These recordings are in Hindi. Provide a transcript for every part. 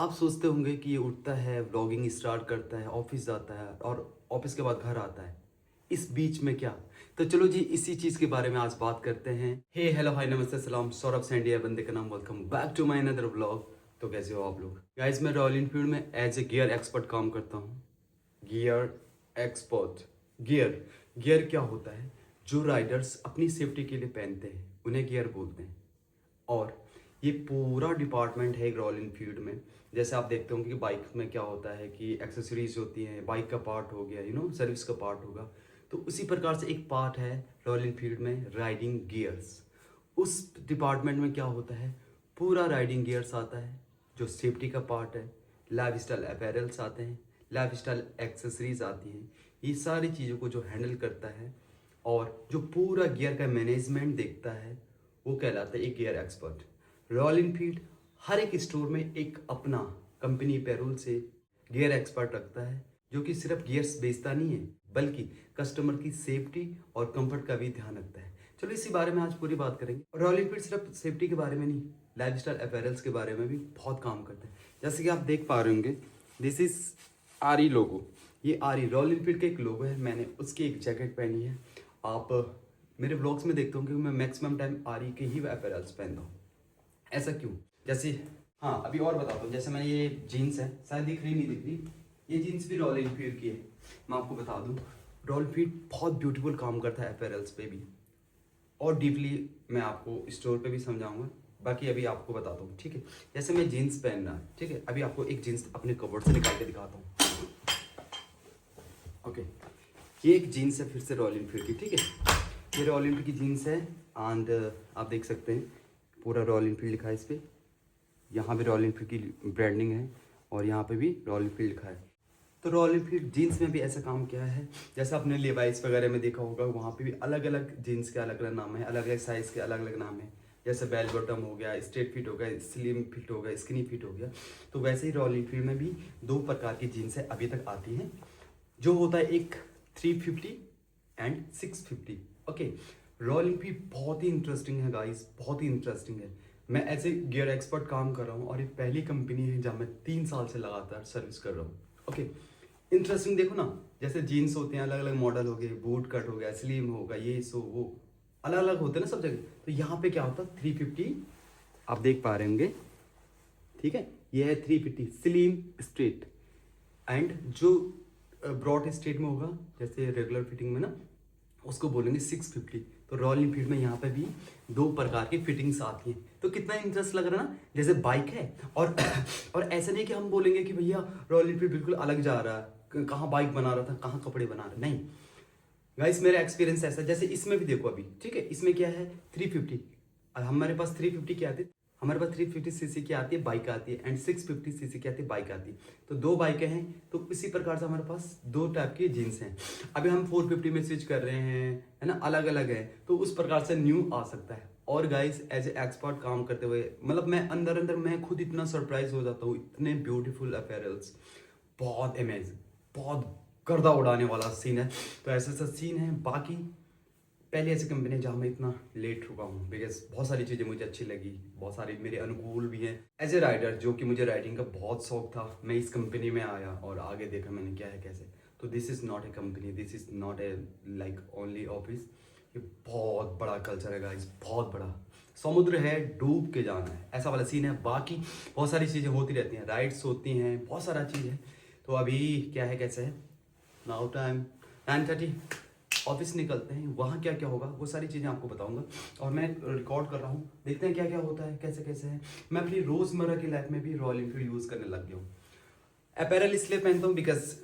आप सोचते होंगे कि ये उठता है, व्लॉगिंग स्टार्ट करता है, ऑफिस जाता है और ऑफिस के बाद घर आता है। इस बीच में क्या? तो चलो जी इसी चीज़ के बारे में आज बात करते हैं। हे हेलो हाय नमस्ते सलाम, सौरभ सैंडिया बंदे का नाम। Welcome back to my another vlog. तो कैसे हो आप लोग? गाइस मैं रॉयल एनफील्ड में एज ए गियर एक्सपर्ट काम करता हूँ। Gear expert. गियर क्या होता है? जो राइडर्स अपनी सेफ्टी के लिए पहनते हैं उन्हें गियर बोलते हैं। और ये पूरा डिपार्टमेंट है रॉयल एनफील्ड में। जैसे आप देखते होंगे कि बाइक में क्या होता है कि एक्सेसरीज होती हैं, बाइक का पार्ट हो गया, सर्विस का पार्ट होगा। तो उसी प्रकार से एक पार्ट है रॉयल एनफील्ड में, राइडिंग गियर्स। उस डिपार्टमेंट में क्या होता है, पूरा राइडिंग गियर्स आता है, जो सेफ्टी का पार्ट है। लाइफ स्टाइल अपैरल्स आते हैं, लाइफ स्टाइल एक्सेसरीज आती हैं। ये सारी चीज़ों को जो हैंडल करता है और जो पूरा गियर का मैनेजमेंट देखता है वो कहलाता है एक गियर एक्सपर्ट। रॉयल एनफील्ड हर एक स्टोर में एक अपना कंपनी पैरोल से गियर एक्सपर्ट रखता है, जो कि सिर्फ गियर्स बेचता नहीं है बल्कि कस्टमर की सेफ्टी और कंफर्ट का भी ध्यान रखता है। चलो इसी बारे में आज पूरी बात करेंगे। रॉयल एनफील्ड सिर्फ सेफ्टी के बारे में नहीं, लाइफ स्टाइल अपैरल्स के बारे में भी बहुत काम करता है। जैसे कि आप देख पा रहे होंगे, दिस इज आर ई लोगो। ये आर ई रॉयल एनफील्ड का एक लोगो है, मैंने उसकी एक जैकेट पहनी है। आप मेरे व्लॉग्स में देखते होंगे कि मैं मैक्सिमम टाइम आर ई के ही अपैरल्स पहनता हूँ। ऐसा क्यों? जैसे हाँ, अभी और बताता हूँ। जैसे मैं ये जीन्स है, शायद दिख रही नहीं दिख रही, ये जीन्स भी रॉयल एनफील्ड की है। मैं आपको बता दूँ, रॉयल एनफील्ड बहुत ब्यूटीफुल काम करता है अपैरल्स पे भी, और डीपली मैं आपको स्टोर पे भी समझाऊंगा। बाकी अभी आपको बताता हूँ, ठीक है। जैसे मैं जीन्स पहन रहा, ठीक है। अभी आपको एक जीन्स अपने कवर्ड से निकाल के दिखाता हूँ। ओके, ये एक जीन्स है फिर से रॉयल एनफील्ड की, ठीक है। ये रॉयल एनफील्ड की जीन्स है एंड आप देख सकते हैं पूरा रॉयल एनफील्ड लिखा है इस पर। यहाँ भी रॉयल एनफील्ड की ब्रांडिंग है और यहाँ पे भी रॉयल एनफील्ड लिखा है। तो रॉयल एनफील्ड जीन्स में भी ऐसा काम किया है। जैसे आपने लेवाइस वगैरह में देखा होगा, वहाँ पे भी अलग अलग जीन्स के अलग अलग नाम है, अलग अलग साइज़ के अलग अलग नाम है। जैसे बेल बॉटम हो गया, स्ट्रेट फिट हो गया, स्लिम फिट हो गया, स्किनी फिट हो गया। तो वैसे ही रॉयल एनफील्ड में भी दो प्रकार की जीन्स है अभी तक आती हैं, जो होता है एक 350 एंड 650। ओके, रॉयल एनफील्ड बहुत ही इंटरेस्टिंग है गाइस, बहुत ही इंटरेस्टिंग है। मैं एज ए गियर एक्सपर्ट काम कर रहा हूँ और ये पहली कंपनी है जहाँ मैं 3 साल से लगातार सर्विस कर रहा हूँ। ओके, इंटरेस्टिंग देखो ना, जैसे जीन्स होते हैं, अलग अलग मॉडल हो गए, बूट कट हो गया, स्लिम होगा, ये सो वो अलग अलग होते हैं ना सब जगह। तो यहाँ पे क्या होता है 350, आप देख पा रहे होंगे, ठीक है। ये है 350 स्लिम स्ट्रेट, एंड जो ब्रॉड स्ट्रेट में होगा जैसे रेगुलर फिटिंग में ना, उसको बोलेंगे 650। तो रॉयल एनफील्ड में यहाँ पे भी दो प्रकार की फिटिंग्स आती हैं। तो कितना इंटरेस्ट लग रहा है ना, जैसे बाइक है और और ऐसा नहीं कि हम बोलेंगे कि भैया रॉयल एनफील्ड बिल्कुल अलग जा रहा है, कहाँ बाइक बना रहा था कहाँ कपड़े बना रहा है। नहीं गाइस, मेरा एक्सपीरियंस ऐसा है। जैसे इसमें भी देखो अभी, ठीक है, इसमें क्या है 350, और हमारे पास 350 की आती है, हमारे पास 350 सीसी की आती है बाइक आती है, एंड 650 सीसी की आती है बाइक आती है। तो दो बाइकें हैं, तो इसी प्रकार से हमारे पास दो टाइप की जीन्स हैं। अभी हम 450 में स्विच कर रहे हैं, है ना, अलग अलग है, तो उस प्रकार से न्यू आ सकता है। और गाइस एज ए एक्सपर्ट काम करते हुए, मतलब मैं अंदर अंदर मैं खुद इतना सरप्राइज हो जाता हूँ, इतने ब्यूटीफुल अपैरल्स, बहुत अमेजिंग, बहुत गर्दा उड़ाने वाला सीन है। तो ऐसा ऐसा सीन है। बाकी पहले ऐसी कंपनी है जहाँ मैं इतना लेट रुका हूँ, बिकॉज बहुत सारी चीज़ें मुझे अच्छी लगी, बहुत सारी मेरे अनुकूल भी हैं। एज ए राइडर, जो कि मुझे राइडिंग का बहुत शौक था, मैं इस कंपनी में आया और आगे देखा मैंने क्या है कैसे। तो this is not a company, this is not a like only office. ये बहुत बड़ा कल्चर है गाइस, बहुत बड़ा समुद्र है, डूब के जाना है, ऐसा वाला सीन है। बाकी बहुत सारी चीज़ें होती रहती हैं, राइड्स होती हैं, बहुत सारा चीज़ है। तो अभी क्या है कैसे है, नाउ टाइम 9:30, ऑफिस निकलते हैं, वहाँ क्या क्या होगा वो सारी चीज़ें आपको बताऊंगा। और मैं रिकॉर्ड कर रहा हूँ, देखते हैं क्या क्या होता है, कैसे कैसे है। मैं अपनी रोज़मर्रा की लाइफ में भी रॉयल एनफील्ड यूज़ करने लग गया हूँ। अपैरल इसलिए पहनता हूँ बिकॉज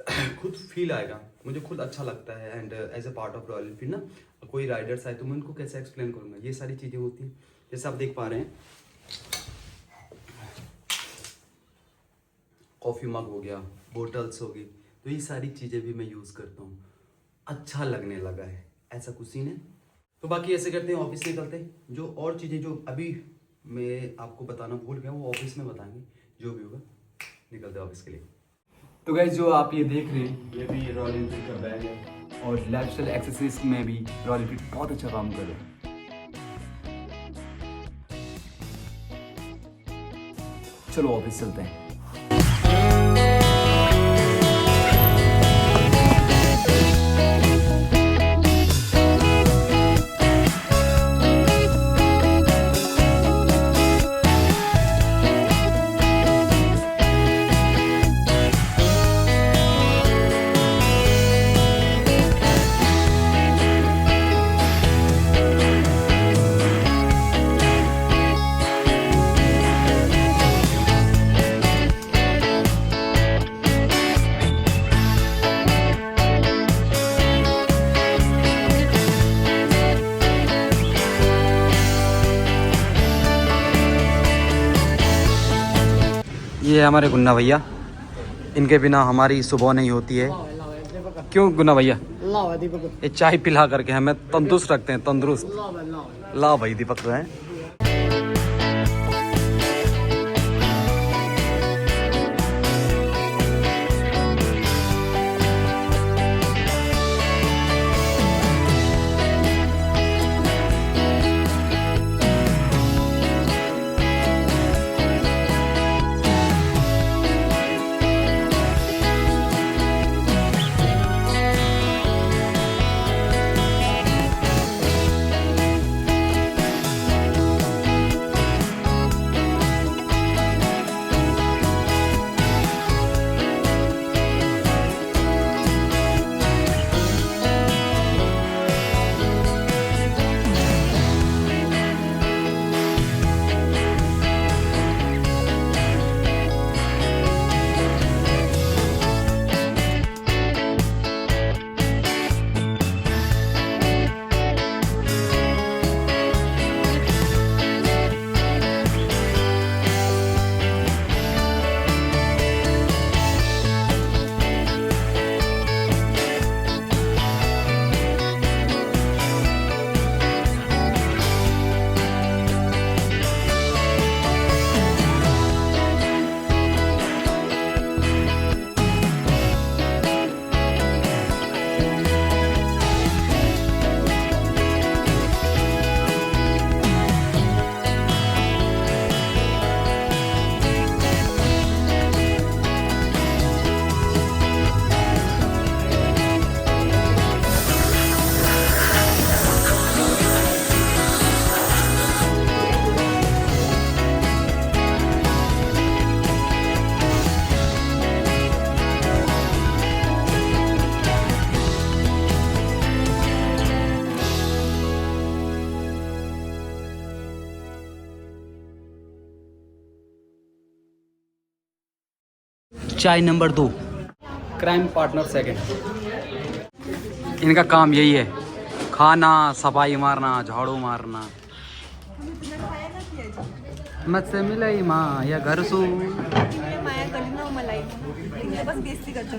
खुद फील आएगा, मुझे खुद अच्छा लगता है। And as a part of Royal Enfield ना, कोई राइडर्स आए तो मैं उनको कैसे एक्सप्लेन करूँगा, ये सारी चीज़ें होती हैं। जैसे आप देख पा रहे हैं, कॉफ़ी मग हो गया, बोटल्स हो गई, तो ये सारी चीज़ें भी मैं यूज़ करता हूँ। अच्छा लगने लगा है, ऐसा कुछ सीन है। तो बाकी ऐसे करते हैं, ऑफिस निकलते हैं। जो और चीज़ें जो अभी मैं आपको बताना भूल गया वो ऑफिस में बताएंगे, जो भी होगा। निकलते हैं ऑफिस के लिए। तो गाइस, जो आप ये देख रहे हैं ये भी रॉयल एनफील्ड का बैग है, और लाइफस्टाइल एक्सेसरीज में भी रॉयल एनफील्ड बहुत अच्छा काम कर रहा है। चलो ऑफिस चलते हैं। हमारे गुन्ना भैया, इनके बिना हमारी सुबह नहीं होती है। क्यों गुन्ना भैया? ये चाय पिला करके हमें तंदुरुस्त रखते हैं, तंदुरुस्त। ला भाई दीपक तो है। चाय नंबर 2, क्राइम पार्टनर सेकंड। इनका काम यही है, खाना, सफाई मारना, झाड़ू मारना। मुझसे मिलाई माँ या घर सो माया कली ना मलाई बस बेइज्जती करतो